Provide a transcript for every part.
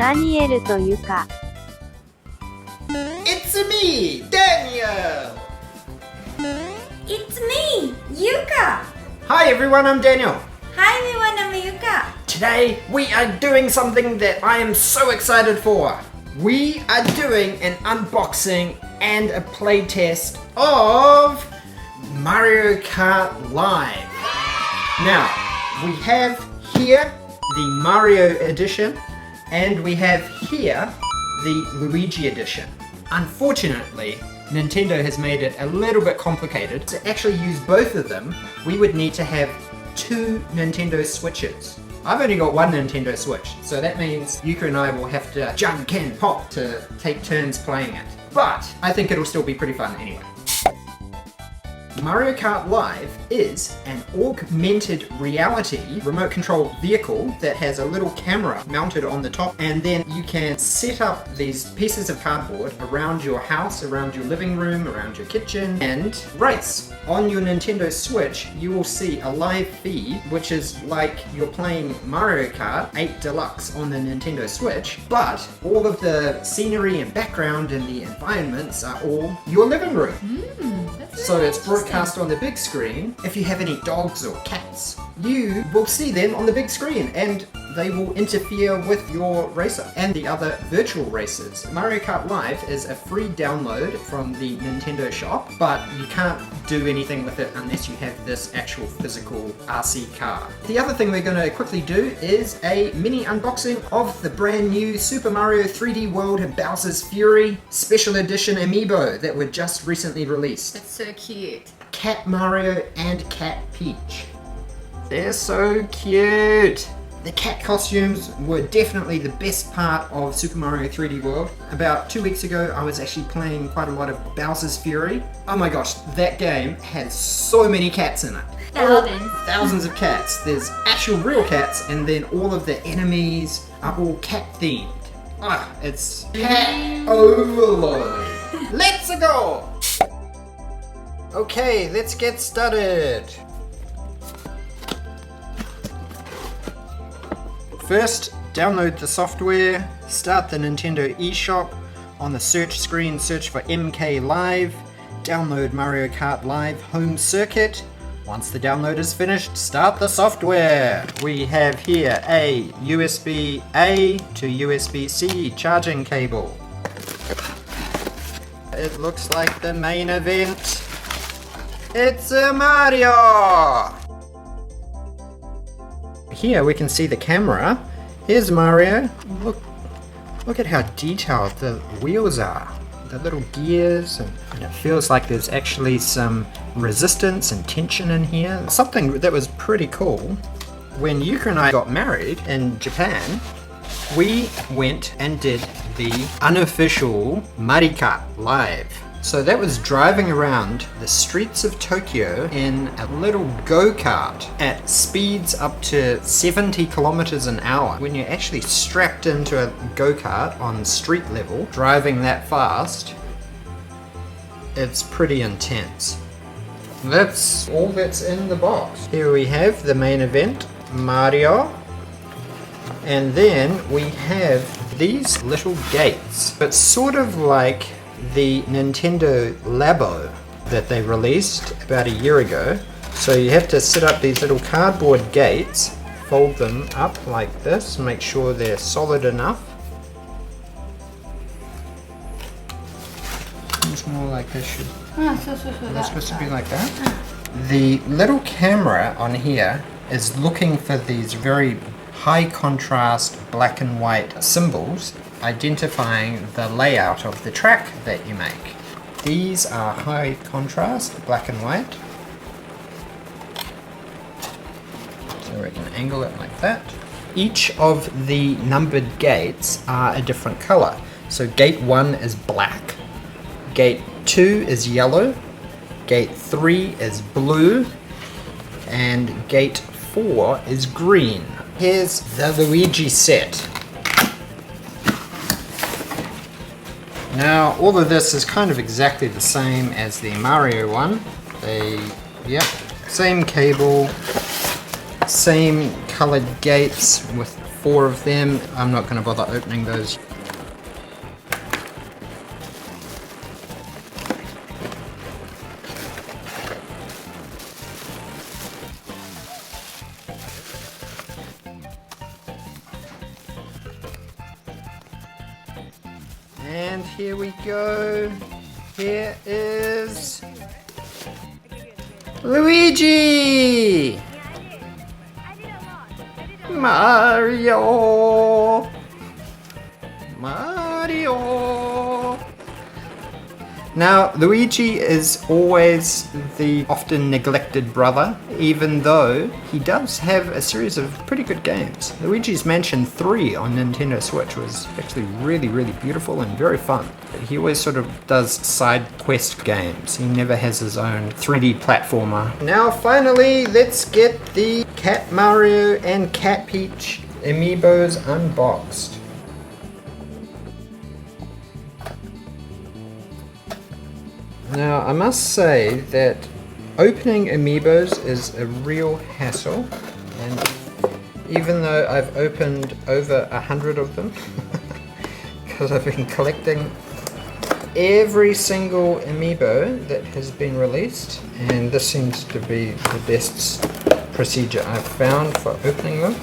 ダニエルとユカ。It's me, Daniel! It's me, Yuka! Hi everyone, I'm Daniel. Hi everyone, I'm Yuka. Today we are doing something that I am so excited for. We are doing an unboxing and a playtest of Mario Kart Live. Now, we have here the Mario edition and we have here the Luigi edition. Unfortunately, Nintendo has made it a little bit complicated. To actually use both of them, we would need to have two Nintendo Switches. I've only got one Nintendo Switch, so that means Yuka and I will have to jump and pop to take turns playing it. But I think it'll still be pretty fun anyway. Mario Kart Live is an augmented reality remote control vehicle that has a little camera mounted on the top, and then you can set up these pieces of cardboard around your house, around your living room, around your kitchen, and race. On your Nintendo Switch, you will see a live feed, which is like you're playing Mario Kart 8 Deluxe on the Nintendo Switch, but all of the scenery and background and the environments are all your living room. So it's broadcast on the big screen. If you have any dogs or cats, you will see them on the big screen and they will interfere with your racer and the other virtual racers. Mario Kart Live is a free download from the Nintendo shop, but you can't do anything with it unless you have this actual physical RC car. The other thing we're going to quickly do is a mini unboxing of the brand new Super Mario 3D World Bowser's Fury Special Edition Amiibo that were just recently released. That's so cute. Cat Mario and Cat Peach. They're so cute! The cat costumes were definitely the best part of Super Mario 3D World. About 2 weeks ago, I was actually playing quite a lot of Bowser's Fury. Oh my gosh, that game has so many cats in it. Thousands of cats. There's actual real cats, and then all of the enemies are all cat themed. Ah, it's cat overload. Let's go! Okay, let's get started. First, download the software, start the Nintendo eShop. On the search screen, search for MK Live, download Mario Kart Live Home Circuit. Once the download is finished, start the software. We have here a USB-A to USB-C charging cable. It looks like the main event. It's a Mario! Here we can see the camera. Here's Mario. Look at how detailed the wheels are. The little gears, and it feels like there's actually some resistance and tension in here. Something that was pretty cool. When Yuka and I got married in Japan, we went and did the unofficial MarioKart Live. So that was driving around the streets of Tokyo in a little go-kart at speeds up to 70 kilometers an hour. When you're actually strapped into a go-kart on street level, driving that fast, it's pretty intense. That's all that's in the box. Here we have the main event, Mario. And then we have these little gates. It's sort of like the Nintendo Labo that they released about a year ago. So you have to set up these little cardboard gates, fold them up like this, make sure they're solid enough. It's more like this should. That's supposed to be like that. The little camera on here is looking for these very high contrast black and white symbols identifying the layout of the track that you make. These are high contrast black and white. So we can angle it like that. Each of the numbered gates are a different color. So gate 1 is black, gate 2 is yellow, gate 3 is blue, and gate 4 is green. Here's the Luigi set. Now, all of this is kind of exactly the same as the Mario one. Same cable, same colored gates with 4 of them. I'm not going to bother opening those. And here we go. Here is Luigi! Mario! Mario! Now, Luigi is always the often neglected brother, even though he does have a series of pretty good games. Luigi's Mansion 3 on Nintendo Switch was actually really, really beautiful and very fun. He always sort of does side quest games. He never has his own 3D platformer. Now, finally, let's get the Cat Mario and Cat Peach Amiibos unboxed. Now, I must say that opening Amiibos is a real hassle, and even though I've opened over 100 of them, because I've been collecting every single Amiibo that has been released, and this seems to be the best procedure I've found for opening them.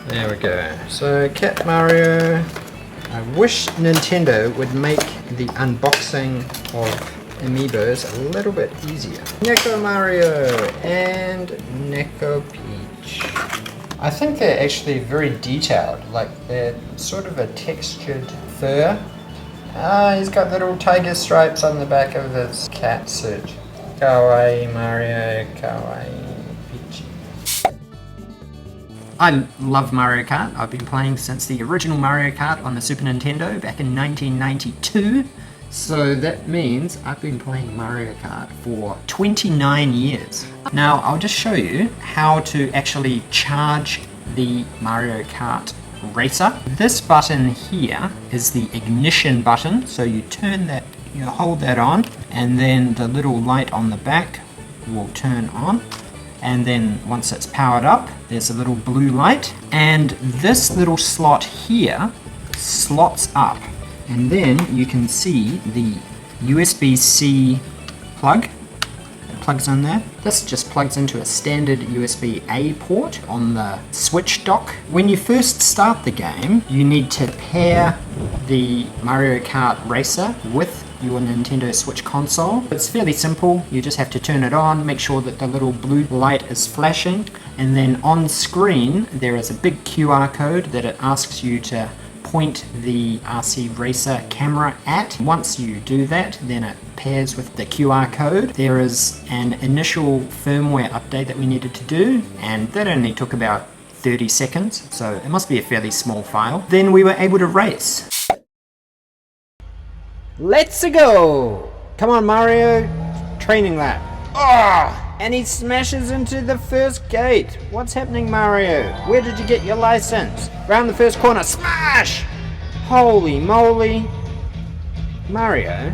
There we go. So, Cat Mario. I wish Nintendo would make the unboxing of Amiibos a little bit easier. Neko Mario and Neko Peach. I think they're actually very detailed, like they're sort of a textured fur. He's got little tiger stripes on the back of his cat suit. Kawaii Mario, kawaii Peach. I love Mario Kart. I've been playing since the original Mario Kart on the Super Nintendo back in 1992. So that means I've been playing Mario Kart for 29 years. Now I'll just show you how to actually charge the Mario Kart racer. This button here is the ignition button. So you turn that, you hold that on, and then the little light on the back will turn on. And then once it's powered up, there's a little blue light, and this little slot here slots up, and then you can see the USB-C plug. It plugs in there. This just plugs into a standard USB-A port on the Switch dock. When you first start the game, you need to pair the Mario Kart Racer with your Nintendo Switch console. It's fairly simple. You just have to turn it on, make sure that the little blue light is flashing, and then on screen there is a big QR code that it asks you to point the RC Racer camera at. Once you do that, then it pairs with the QR code. There is an initial firmware update that we needed to do, and that only took about 30 seconds, so it must be a fairly small file. Then we were able to race. Let's go! Come on, Mario. Training lap. Oh! And he smashes into the first gate. What's happening, Mario? Where did you get your license? Round the first corner. Smash! Holy moly. Mario?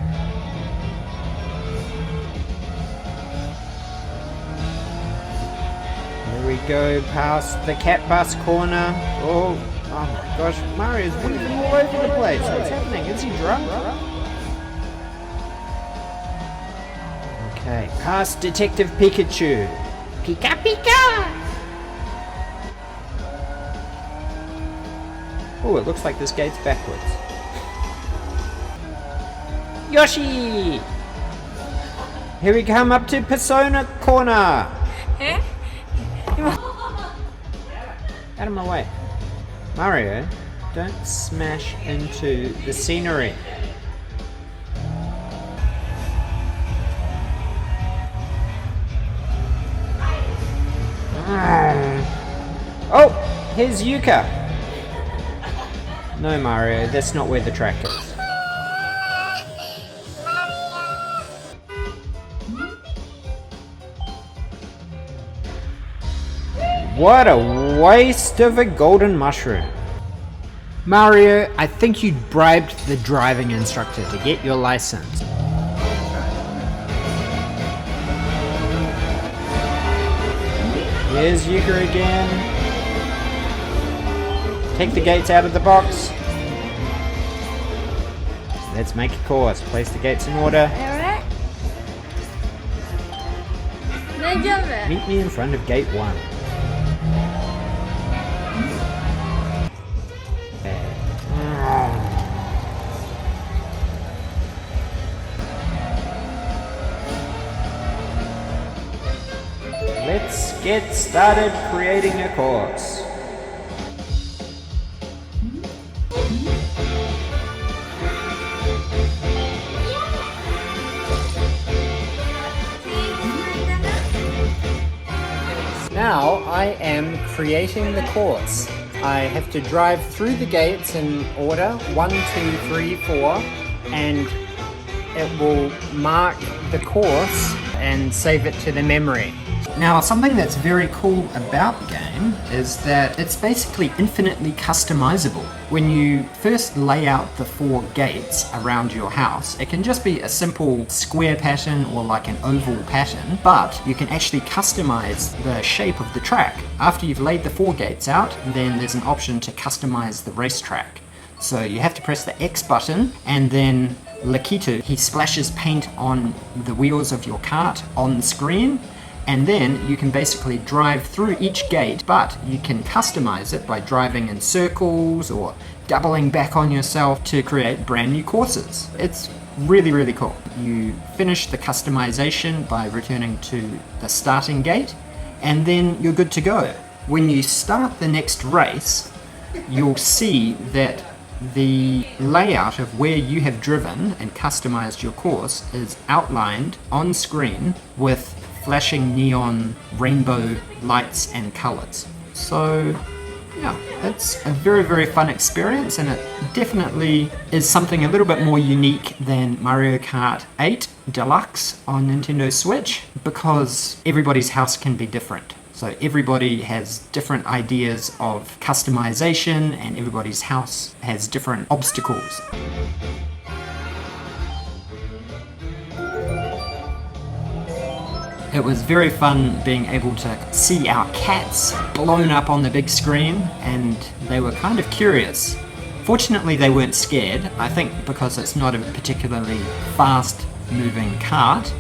Here we go past the cat bus corner. Oh my gosh. Mario's weaving all over the place. What's happening? Is he drunk? Okay, past Detective Pikachu. Pika Pika! Oh, it looks like this gate's backwards. Yoshi! Here we come up to Persona Corner. Out of my way. Mario, don't smash into the scenery. Oh, here's Yuka. No, Mario, that's not where the track is. What a waste of a golden mushroom. Mario, I think you bribed the driving instructor to get your license. Here's Yuka again. Take the gates out of the box. Let's make a course. Place the gates in order. Alright. 大丈夫 Meet me in front of gate 1. Let's get started creating a course. Now I am creating the course. I have to drive through the gates in order 1, 2, 3, 4, and it will mark the course and save it to the memory. Now, something that's very cool about the game is that it's basically infinitely customizable. When you first lay out the 4 gates around your house, it can just be a simple square pattern or like an oval pattern, but you can actually customize the shape of the track. After you've laid the 4 gates out, then there's an option to customize the racetrack. So you have to press the X button, and then Lakitu, he splashes paint on the wheels of your kart on the screen, and then you can basically drive through each gate, but you can customize it by driving in circles or doubling back on yourself to create brand new courses. It's really, really cool. You finish the customization by returning to the starting gate, and then you're good to go. When you start the next race, you'll see that the layout of where you have driven and customized your course is outlined on screen with flashing neon rainbow lights and colors. So yeah, it's a very, very fun experience, and it definitely is something a little bit more unique than Mario Kart 8 Deluxe on Nintendo Switch, because everybody's house can be different. So everybody has different ideas of customization, and everybody's house has different obstacles. It was very fun being able to see our cats blown up on the big screen, and they were kind of curious. Fortunately, they weren't scared, I think because it's not a particularly fast moving kart,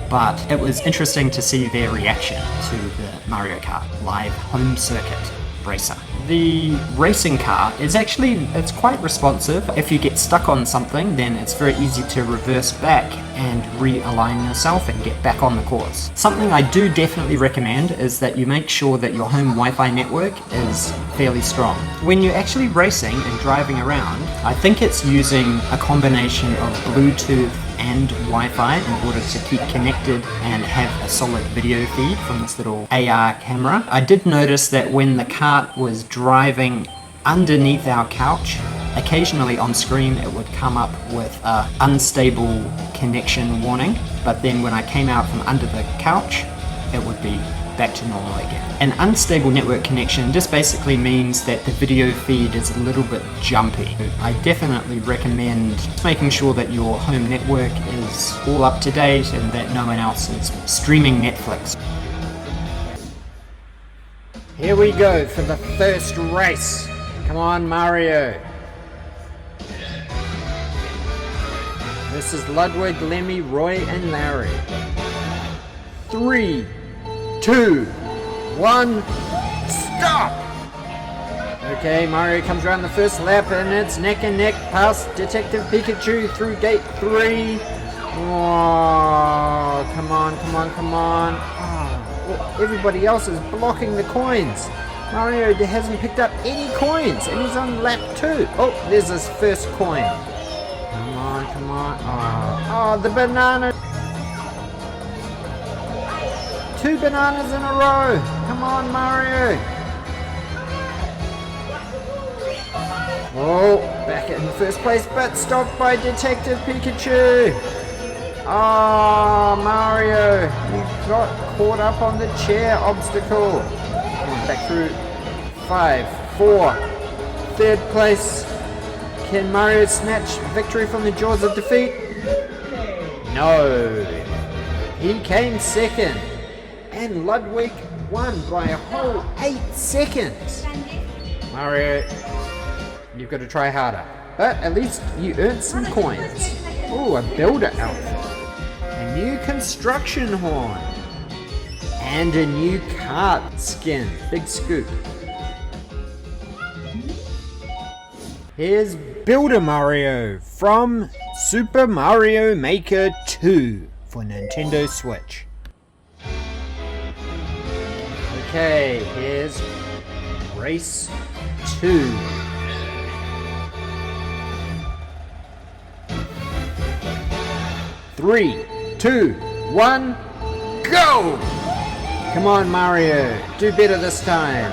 but it was interesting to see their reaction to the Mario Kart live home circuit racer. The racing car is it's quite responsive. If you get stuck on something, then it's very easy to reverse back and realign yourself and get back on the course. Something I do definitely recommend is that you make sure that your home Wi-Fi network is fairly strong. When you're actually racing and driving around, I think it's using a combination of Bluetooth and Wi-Fi in order to keep connected and have a solid video feed from this little AR camera. I did notice that when the kart was driving underneath our couch, occasionally on screen it would come up with an unstable connection warning, but then when I came out from under the couch, it would be back to normal again. An unstable network connection just basically means that the video feed is a little bit jumpy. I definitely recommend making sure that your home network is all up to date and that no one else is streaming Netflix. Here we go for the first race. Come on, Mario. This is Ludwig, Lemmy, Roy, and Larry. 3, 2, 1, stop! Okay, Mario comes around the first lap, and it's neck and neck past Detective Pikachu through gate 3. Oh, come on, come on, come on. Oh, well, everybody else is blocking the coins. Mario hasn't picked up any coins, and he's on lap 2. Oh, there's his first coin. Come on, come on. Oh, the banana. 2 bananas in a row. Come on, Mario. Oh, back in first place, but stopped by Detective Pikachu. Oh, Mario, you got caught up on the chair obstacle. Come on, back through. 5, 4, third place. Can Mario snatch victory from the jaws of defeat? No. He came second. And Ludwig won by a whole 8 seconds. Mario, you've got to try harder. But at least you earned some coins. Ooh, a builder outfit. A new construction horn. And a new kart skin. Big scoop. Here's Builder Mario from Super Mario Maker 2 for Nintendo Switch. Okay, here's Race 2. Three, 2, 1, go! Come on, Mario, do better this time.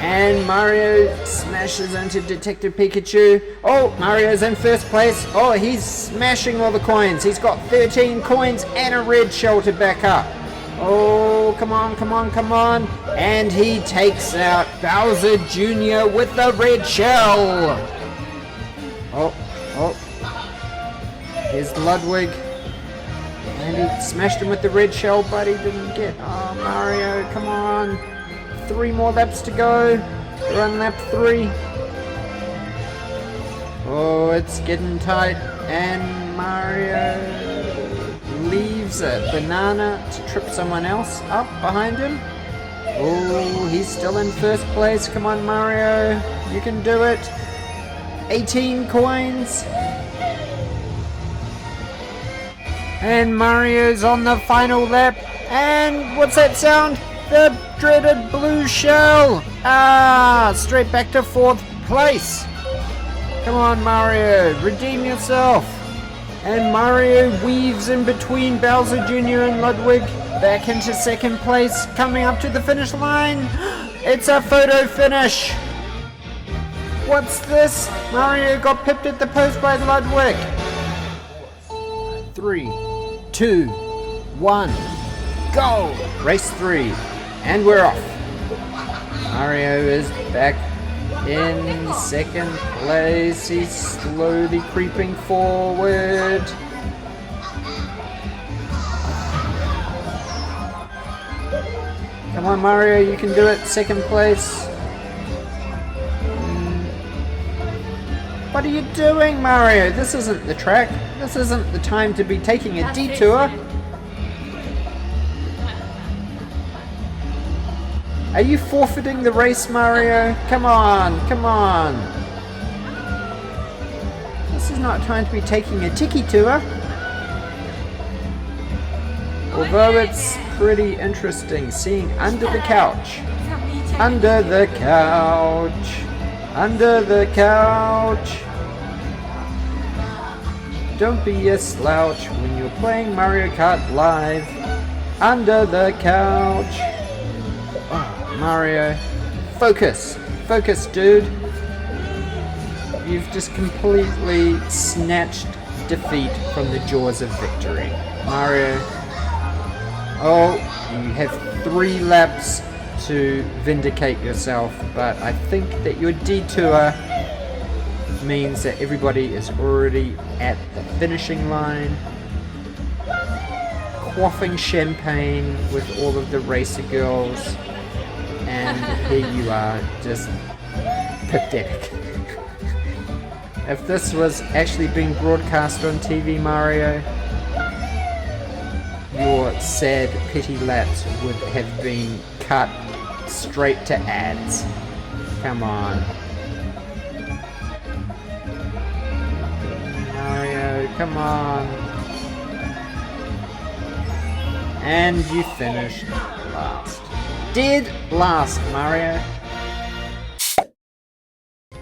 And Mario smashes into Detective Pikachu. Oh, Mario's in first place. Oh, he's smashing all the coins. He's got 13 coins and a red shell to back up. Oh, come on, come on, come on. And he takes out Bowser Jr. with the red shell. Oh. Here's Ludwig. And he smashed him with the red shell, but he didn't get... Oh, Mario, come on. 3 more laps to go. We're on lap 3. Oh, it's getting tight. And Mario leaves a banana to trip someone else up behind him. Oh, he's still in first place. Come on, Mario. You can do it. 18 coins. And Mario's on the final lap. And what's that sound? The dreaded blue shell! Straight back to 4th place. Come on, Mario, redeem yourself. And Mario weaves in between Bowser Jr. and Ludwig, back into 2nd place, coming up to the finish line. It's a photo finish. What's this? Mario got pipped at the post by Ludwig. 3, 2, 1, go! Race 3. And we're off. Mario is back in 2nd place. He's slowly creeping forward. Come on, Mario, you can do it. 2nd place. What are you doing, Mario? This isn't the track. This isn't the time to be taking a detour. Are you forfeiting the race, Mario? Come on, come on. This is not time to be taking a tiki tour. Although it's pretty interesting seeing under the couch. Under the couch. Under the couch. Don't be a slouch when you're playing Mario Kart Live. Under the couch. Mario, focus, dude. You've just completely snatched defeat from the jaws of victory. Mario, you have 3 laps to vindicate yourself, but I think that your detour means that everybody is already at the finishing line, quaffing champagne with all of the racer girls. And here you are, just pathetic. If this was actually being broadcast on TV, Mario, your sad, petty laps would have been cut straight to ads. Come on. Mario, come on. And you finished last. Dead last, Mario.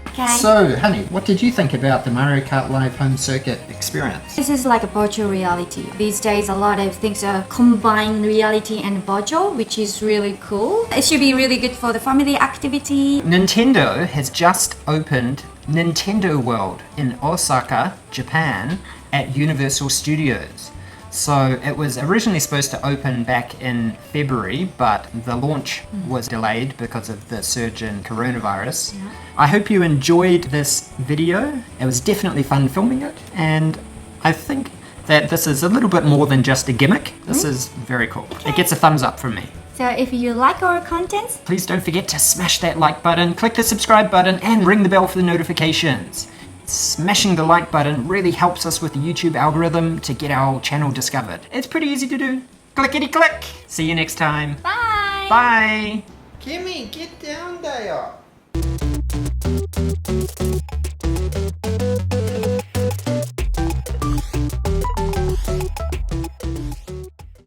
Okay. So, honey, what did you think about the Mario Kart Live home circuit experience? This is like a virtual reality. These days, a lot of things are combined reality and virtual, which is really cool. It should be really good for the family activity. Nintendo has just opened Nintendo World in Osaka, Japan, at Universal Studios. So it was originally supposed to open back in February, but the launch was delayed because of the surge in coronavirus. Yeah. I hope you enjoyed this video. It was definitely fun filming it, and I think that this is a little bit more than just a gimmick. This is very cool. It gets a thumbs up from me. So if you like our contents, please don't forget to smash that like button, click the subscribe button, and ring the bell for the notifications. Smashing the like button really helps us with the YouTube algorithm to get our channel discovered. It's pretty easy to do. Clickety click! See you next time. bye! Bye! Kimmy, get down there!